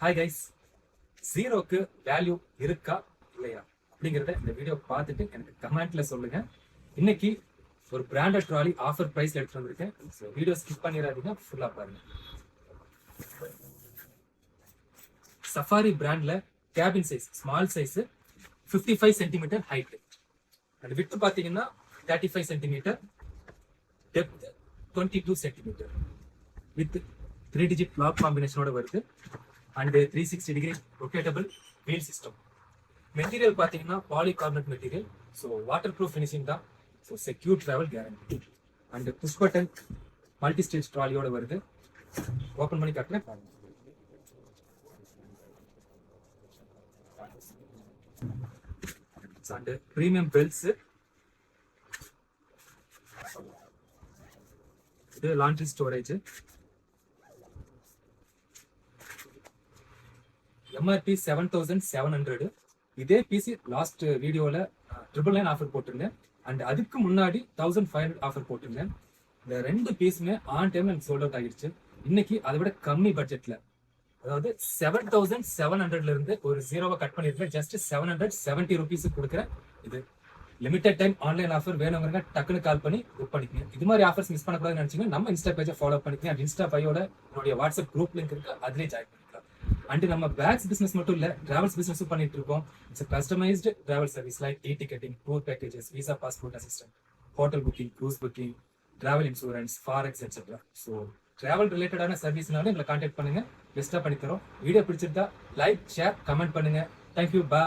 Hi guys, ஜீரோக்கு value இருக்கா இல்லையா அப்படிங்கிறத இந்த வீடியோ பார்த்துட்டு எனக்கு கமெண்ட்ல சொல்லுங்க. இன்னைக்கு ஒரு பிராண்டட் ட்ராலி ஆஃபர் பிரைஸ்ல எடுத்துட்டு வந்திருக்கேன். ஸோ வீடியோ ஸ்கிப் பண்ணிடாதீங்க, ஃபுல்லா பாருங்க. சஃபாரி பிராண்ட்ல cabin size small size 55 centimetre height and width பார்த்தீங்கன்னா 35 centimetre, depth 22 centimetre with 3 digit lock காம்பினேஷனோட வருது and 360 degree rotatable wheel system. Material பார்த்தீங்கன்னா polycarbonate material, so waterproof finishing தான், so secure travel guarantee. And push button multi stage ட்ராலியோட வருது. Open பண்ணி காட்டுறேன். And premium belts, இது laundry storage. MRP 7700. இதே பிசி லாஸ்ட் வீடியோல 999 ஆஃபர் போட்டிருந்தேன் அண்ட் அதுக்கு முன்னாடி 1500 ஆஃபர் போட்டிருந்தேன். இந்த ரெண்டு பீஸுமே ஆன் டைம் எனக்கு சோல்ட் அவுட் ஆகிடுச்சு. இன்னைக்கு அதை விட கம்மி பட்ஜெட்ல, அதாவது 7700ல இருந்து ஒரு ஜீரோவை கட் பண்ணிருக்கேன். ஜஸ்ட் 770 ருபீஸுக்கு கொடுக்குறேன். இது லிமிடெட் டைம் ஆன்லைன் ஆஃபர். வேணுங்கிறங்க டக்குன்னு கால் பண்ணி புக் பண்ணிக்கங்க. இது மாதிரி ஆஃபர்ஸ் மிஸ் பண்ணக்கூடாதுன்னு நினைச்சீங்கன்னா நம்ம இன்ஸ்டா பேஜை ஃபாலோ பண்ணிக்கங்க. அண்ட் இன்ஸ்டா பையோட என்னுடைய வாட்ஸ்அப் குரூப் லிங்க் இருக்கு, அதுலேயே ஜாயின் பண்ணிக்கலாம். அண்ட் நம்ம பேக்ஸ் பிசினஸ் மட்டும் இல்ல, டிராவல்ஸ் பிசினஸும் பண்ணிட்டு இருக்கோம். It's customised travel service like ticketing, tour packages, visa passport assistant, hotel booking, cruise booking, travel insurance, forex etcetera. So travel ரிலேட்டடான சர்வீஸ்னாலும் எங்களை கான்டாக்ட் பண்ணுங்க, பெஸ்ட்டாக பண்ணி தரோம். வீடியோ பிடிச்சிருந்தா லைக், ஷேர், கமெண்ட் பண்ணுங்க. தேங்க்யூ, பாய்.